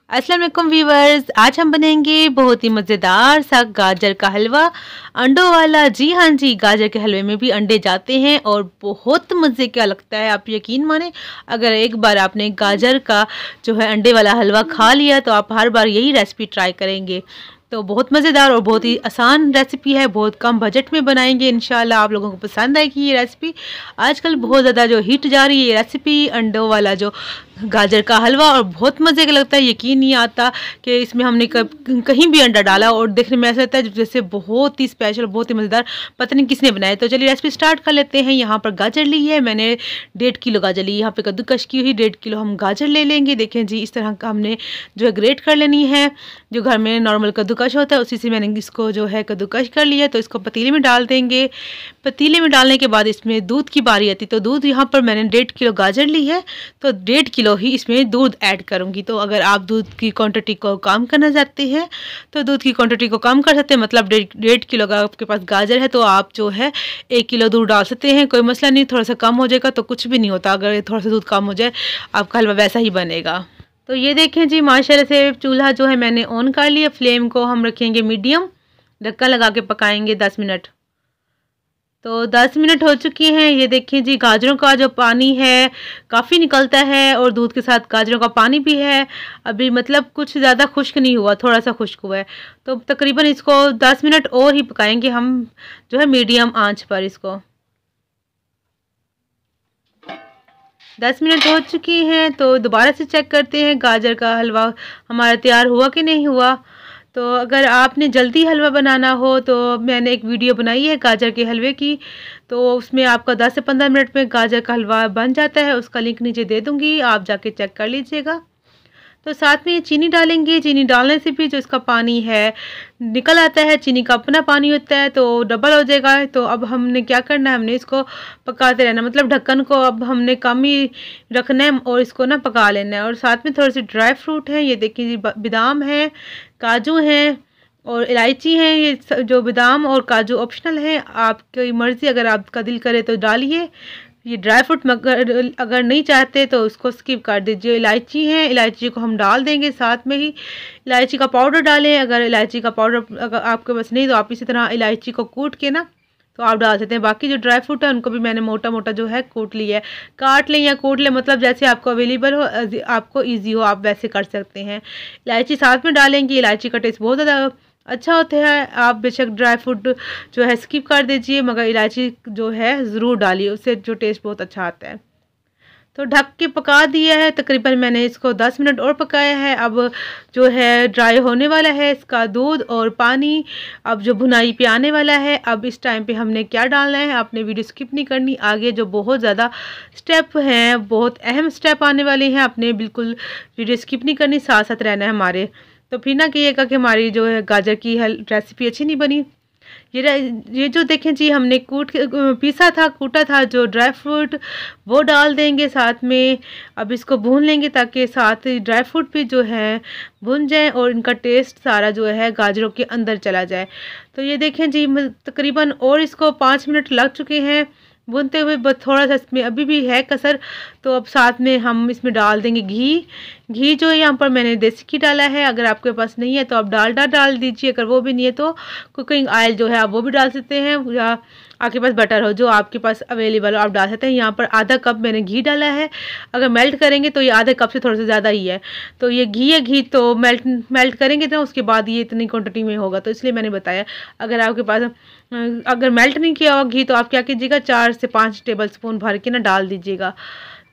अस्सलाम वालेकुम व्यूवर्स, आज हम बनाएंगे बहुत ही मज़ेदार सा गाजर का हलवा अंडों वाला। जी हाँ जी, गाजर के हलवे में भी अंडे जाते हैं और बहुत मज़े का लगता है। आप यकीन माने, अगर एक बार आपने गाजर का जो है अंडे वाला हलवा खा लिया तो आप हर बार यही रेसिपी ट्राई करेंगे। तो बहुत मज़ेदार और बहुत ही आसान रेसिपी है, बहुत कम बजट में बनाएंगे। इंशाल्लाह आप लोगों को पसंद आएगी ये रेसिपी। आजकल बहुत ज़्यादा जो हिट जा रही है ये रेसिपी अंडों वाला जो गाजर का हलवा, और बहुत मज़े का लगता है। यकीन नहीं आता कि इसमें हमने कहीं भी अंडा डाला और देखने में ऐसा लगता है जैसे बहुत ही स्पेशल, बहुत ही मज़ेदार, पता नहीं किसने बनाया। तो चलिए रेसिपी स्टार्ट कर लेते हैं। यहाँ पर गाजर ली है मैंने 1.5 किलो गाजर ली। यहाँ पे कद्दूकश की हुई 1.5 किलो हम गाजर ले लेंगे। देखें जी, इस तरह का हमने जो है ग्रेट कर लेनी है। जो घर में नॉर्मल कद्दूकश होता है उसी से मैंने इसको जो है कद्दूकश कर लिया। तो इसको पतीले में डाल देंगे। पतीले में डालने के बाद इसमें दूध की बारी आती। तो दूध यहाँ पर मैंने 1.5 किलो गाजर ली है तो 1.5 किलो ही इसमें दूध ऐड करूँगी। तो अगर आप दूध की क्वांटिटी को कम करना चाहते हैं तो दूध की क्वांटिटी को कम कर सकते हैं। मतलब 1.5 किलो का आपके पास गाजर है तो आप जो है 1 किलो दूध डाल सकते हैं, कोई मसला नहीं। थोड़ा सा कम हो जाएगा तो कुछ भी नहीं होता, अगर थोड़ा सा दूध कम हो जाए आपका हलवा वैसा ही बनेगा। तो ये देखें जी, माशाल्लाह से चूल्हा जो है मैंने ऑन कर लिया। फ्लेम को हम रखेंगे मीडियम, ढक्कन लगा के पकाएंगे 10 मिनट। तो 10 मिनट हो चुकी हैं। ये देखिए जी, गाजरों का जो पानी है काफ़ी निकलता है और दूध के साथ गाजरों का पानी भी है। अभी मतलब कुछ ज़्यादा खुश्क नहीं हुआ, थोड़ा सा खुश्क हुआ है। तो तकरीबन इसको 10 मिनट और ही पकाएंगे हम जो है मीडियम आंच पर। इसको 10 मिनट हो चुकी हैं तो दोबारा से चेक करते हैं गाजर का हलवा हमारा तैयार हुआ कि नहीं हुआ। तो अगर आपने जल्दी हलवा बनाना हो तो मैंने एक वीडियो बनाई है गाजर के हलवे की, तो उसमें आपका 10 से 15 मिनट में गाजर का हलवा बन जाता है। उसका लिंक नीचे दे दूँगी, आप जाके चेक कर लीजिएगा। तो साथ में चीनी डालेंगे। चीनी डालने से भी जो इसका पानी है निकल आता है, चीनी का अपना पानी होता है तो डबल हो जाएगा। तो अब हमने क्या करना है, हमने इसको पकाते रहना, मतलब ढक्कन को अब हमने कम ही रखना है और इसको ना पका लेना है। और साथ में थोड़े से ड्राई फ्रूट हैं, ये देखिए जी, बादाम है, काजू हैं और इलायची हैं। ये जो बादाम और काजू ऑप्शनल है, आपकी मर्ज़ी, अगर आपका दिल करे तो डालिए। ये ड्राई फ्रूट मगर अगर नहीं चाहते तो उसको स्किप कर दीजिए। इलायची है, इलायची को हम डाल देंगे साथ में ही। इलायची का पाउडर डालें, अगर इलायची का पाउडर अगर आपके पास नहीं तो आप इसी तरह इलायची को कूट के ना तो आप डाल सकते हैं। बाकी जो ड्राई फ्रूट है उनको भी मैंने मोटा मोटा जो है कूट लिया है। काट लें या कूट लें, मतलब जैसे आपको अवेलेबल हो, आपको ईजी हो, आप वैसे कर सकते हैं। इलायची साथ में डालेंगे। इलायची का टेस्ट बहुत ज़्यादा अच्छा होता है। आप बेशक ड्राई फ्रूट जो है स्किप कर दीजिए, मगर इलायची जो है ज़रूर डालिए, उससे जो टेस्ट बहुत अच्छा आता है। तो ढक के पका दिया है। तकरीबन मैंने इसको 10 मिनट और पकाया है। अब जो है ड्राई होने वाला है इसका दूध और पानी, अब जो भुनाई पे आने वाला है। अब इस टाइम पे हमने क्या डालना है, आपने वीडियो स्किप नहीं करनी। आगे जो बहुत ज़्यादा स्टेप हैं, बहुत अहम स्टेप आने वाले हैं, आपने बिल्कुल वीडियो स्किप नहीं करनी, साथ साथ रहना है हमारे। तो फिर ना कहिएगा कि हमारी जो है गाजर की रेसिपी अच्छी नहीं बनी। ये जो देखें जी, हमने पीसा था, कूटा था जो ड्राई फ्रूट, वो डाल देंगे साथ में। अब इसको भून लेंगे ताकि साथ ही ड्राई फ्रूट भी जो है भून जाए और इनका टेस्ट सारा जो है गाजरों के अंदर चला जाए। तो ये देखें जी, तकरीबन और इसको 5 मिनट लग चुके हैं भूनते हुए, बस थोड़ा सा इसमें अभी भी है कसर। तो अब साथ में हम इसमें डाल देंगे घी। घी जो है यहाँ पर मैंने देसी घी डाला है, अगर आपके पास नहीं है तो आप डालडा डाल दीजिए। अगर वो भी नहीं है तो कुकिंग ऑयल जो है आप वो भी डाल सकते हैं, या आपके पास बटर हो जो आपके पास अवेलेबल हो आप डाल सकते हैं। यहाँ पर आधा कप मैंने घी डाला है। अगर मेल्ट करेंगे तो ये आधे कप से थोड़ा सा ज़्यादा ही है। तो ये घी है, घी तो मेल्ट करेंगे तो उसके बाद ये इतनी क्वांटिटी में होगा, तो इसलिए मैंने बताया। अगर आपके पास अगर मेल्ट नहीं किया हुआ घी तो आप क्या कीजिएगा, 4 से 5 टेबल स्पून भर के ना डाल दीजिएगा।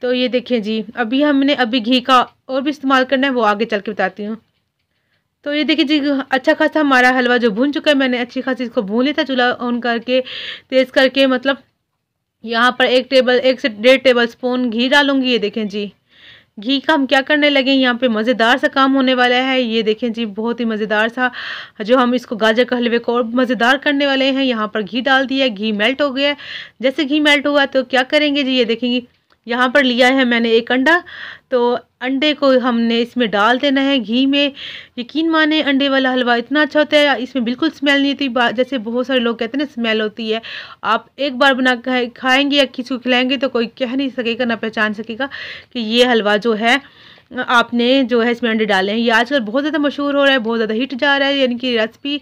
तो ये देखिए जी, अभी घी का और भी इस्तेमाल करना है, वो आगे चल के बताती हूँ। तो ये देखिए जी, अच्छा खासा हमारा हलवा जो भून चुका है। मैंने अच्छी खासी इसको भून लिया था, चूल्हा ऑन करके तेज़ करके। मतलब यहाँ पर 1 से 1.5 टेबल स्पून घी डालूंगी। ये देखें जी, घी का हम क्या करने लगे, यहाँ पे मज़ेदार सा काम होने वाला है। ये देखें जी, बहुत ही मज़ेदार सा जो हम इसको गाजर का हलवे को और मज़ेदार करने वाले हैं। यहाँ पर घी डाल दिया, घी मेल्ट हो गया। जैसे घी मेल्ट हुआ तो क्या करेंगे जी, ये देखेंगे यहाँ पर लिया है मैंने 1 अंडा। तो अंडे को हमने इसमें डाल देना है घी में। यकीन माने, अंडे वाला हलवा इतना अच्छा होता है, इसमें बिल्कुल स्मेल नहीं होती। जैसे बहुत सारे लोग कहते हैं ना स्मेल होती है, आप एक बार बना खाएंगे या किसी को खिलाएंगे तो कोई कह नहीं सकेगा, ना पहचान सकेगा कि ये हलवा जो है आपने जो है इसमें अंडे डाले हैं। ये आजकल बहुत ज़्यादा मशहूर हो रहा है, बहुत ज़्यादा हिट जा रहा है यानी कि रेसिपी।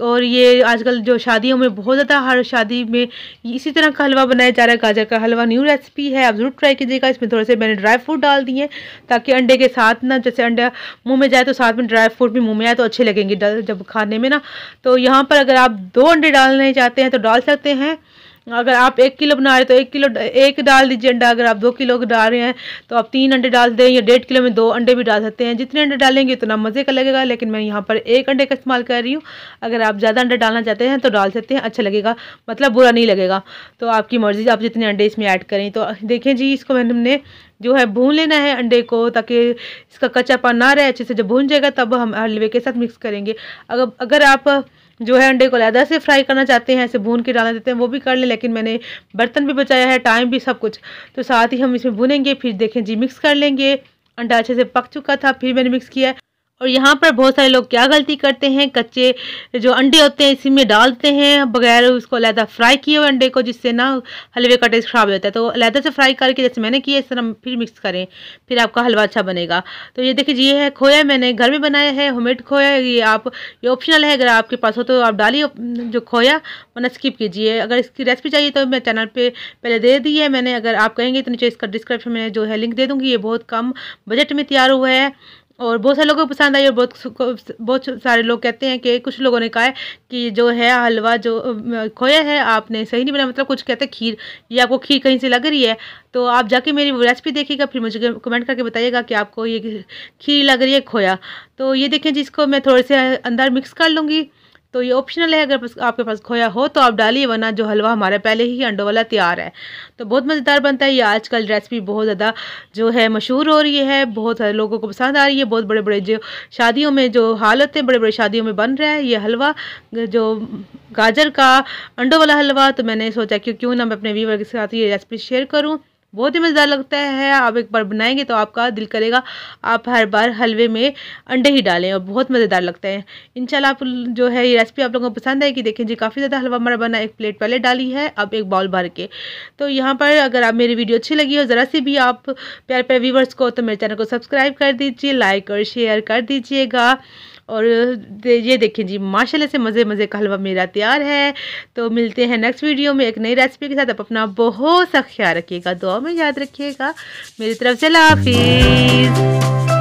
और ये आजकल जो शादियों में बहुत ज़्यादा, हर शादी में इसी तरह का हलवा बनाया जा रहा है। गाजर का हलवा न्यू रेसिपी है, आप ज़रूर ट्राई कीजिएगा। इसमें थोड़े से मैंने ड्राई फ्रूट डाल दिए ताकि अंडे के साथ ना, जैसे अंडा मुँह में जाए तो साथ में ड्राई फ्रूट भी मुँह में आए तो अच्छे लगेंगे जब खाने में ना। तो यहाँ पर अगर आप 2 अंडे डालने चाहते हैं तो डाल सकते हैं। अगर आप 1 किलो बना रहे हैं तो 1 किलो एक डाल दीजिए अंडा। अगर आप 2 किलो डाल रहे हैं तो आप 3 अंडे डाल दें, या 1.5 किलो में 2 अंडे भी डाल सकते हैं। जितने अंडे डालेंगे उतना मज़े का लगेगा, लेकिन मैं यहाँ पर 1 अंडे का इस्तेमाल कर रही हूँ। अगर आप ज़्यादा अंडे डालना चाहते हैं तो डाल सकते हैं, अच्छा लगेगा, मतलब बुरा नहीं लगेगा। तो आपकी मर्ज़ी, आप जितने अंडे इसमें ऐड करें। तो देखें जी, इसको हमने जो है भून लेना है अंडे को, ताकि इसका कच्चापन ना रहे। अच्छे से जब भून जाएगा तब हम हलवे के साथ मिक्स करेंगे। अगर आप जो है अंडे को अलग से फ्राई करना चाहते हैं, ऐसे भून के डालना चाहते हैं, वो भी कर लें, लेकिन मैंने बर्तन भी बचाया है, टाइम भी, सब कुछ। तो साथ ही हम इसमें भूनेंगे, फिर देखें जी मिक्स कर लेंगे। अंडा अच्छे से पक चुका था, फिर मैंने मिक्स किया। और यहाँ पर बहुत सारे लोग क्या गलती करते हैं, कच्चे जो अंडे होते हैं इसी में डालते हैं बगैर उसको अलहदा फ्राई किए हुए अंडे को, जिससे ना हलवे का टेस्ट ख़राब हो जाता है। तो अलहदा से फ्राई करके जैसे मैंने किया, इस तरह फिर मिक्स करें, फिर आपका हलवा अच्छा बनेगा। तो ये देखिए, ये है खोया, मैंने घर में बनाया है, होममेड खोया। ये ऑप्शनल है, अगर आपके पास हो तो आप डालिए जो खोया, वरना स्किप कीजिए। अगर इसकी रेसिपी चाहिए तो मैं चैनल पे पहले दे दी है मैंने, अगर आप कहेंगे तो नीचे इसका डिस्क्रिप्शन में जो है लिंक दे दूँगी। ये बहुत कम बजट में तैयार हुआ है और बहुत सारे लोगों को पसंद आई। और बहुत सारे लोग कहते हैं कि कुछ लोगों ने कहा है कि जो है हलवा जो खोया है आपने सही नहीं बनाया, मतलब कुछ कहते हैं खीर, ये आपको खीर कहीं से लग रही है। तो आप जाके मेरी रेसिपी देखिएगा, फिर मुझे कमेंट करके बताइएगा कि आपको ये खीर लग रही है खोया। तो ये देखें जिसको मैं थोड़े से अंदर मिक्स कर लूँगी। तो ये ऑप्शनल है, अगर आपके पास खोया हो तो आप डालिए, वरना जो हलवा हमारा पहले ही अंडों वाला तैयार है। तो बहुत मज़ेदार बनता है। ये आजकल रेसिपी बहुत ज़्यादा जो है मशहूर हो रही है, बहुत सारे लोगों को पसंद आ रही है। बहुत बड़े बड़े जो शादियों में जो हाल होते हैं, बड़े बड़े शादियों में बन रहा है ये हलवा, जो गाजर का अंडों वाला हलवा। तो मैंने सोचा कि क्यों ना मैं अपने व्यूअर के साथ ये रेसिपी शेयर करूँ। बहुत ही मज़ेदार लगता है, आप एक बार बनाएंगे तो आपका दिल करेगा आप हर बार हलवे में अंडे ही डालें, और बहुत मज़ेदार लगता है। इंशाल्लाह आप जो है ये रेसिपी आप लोगों को पसंद आएगी। देखें जी, काफ़ी ज़्यादा हलवा हमारा बना, एक प्लेट पहले डाली है, अब एक बाउल भर के। तो यहाँ पर अगर आप मेरी वीडियो अच्छी लगी हो ज़रा सी भी आप प्यारे प्यारे व्यूवर्स को, तो मेरे चैनल को सब्सक्राइब कर दीजिए, लाइक और शेयर कर दीजिएगा। और ये देखें जी, माशाल्लाह से मज़े का हलवा मेरा तैयार है। तो मिलते हैं नेक्स्ट वीडियो में एक नई रेसिपी के साथ। आप अपना बहुत सा ख्याल रखिएगा, दुआ में याद रखिएगा। मेरी तरफ से अल्लाह हाफिज़।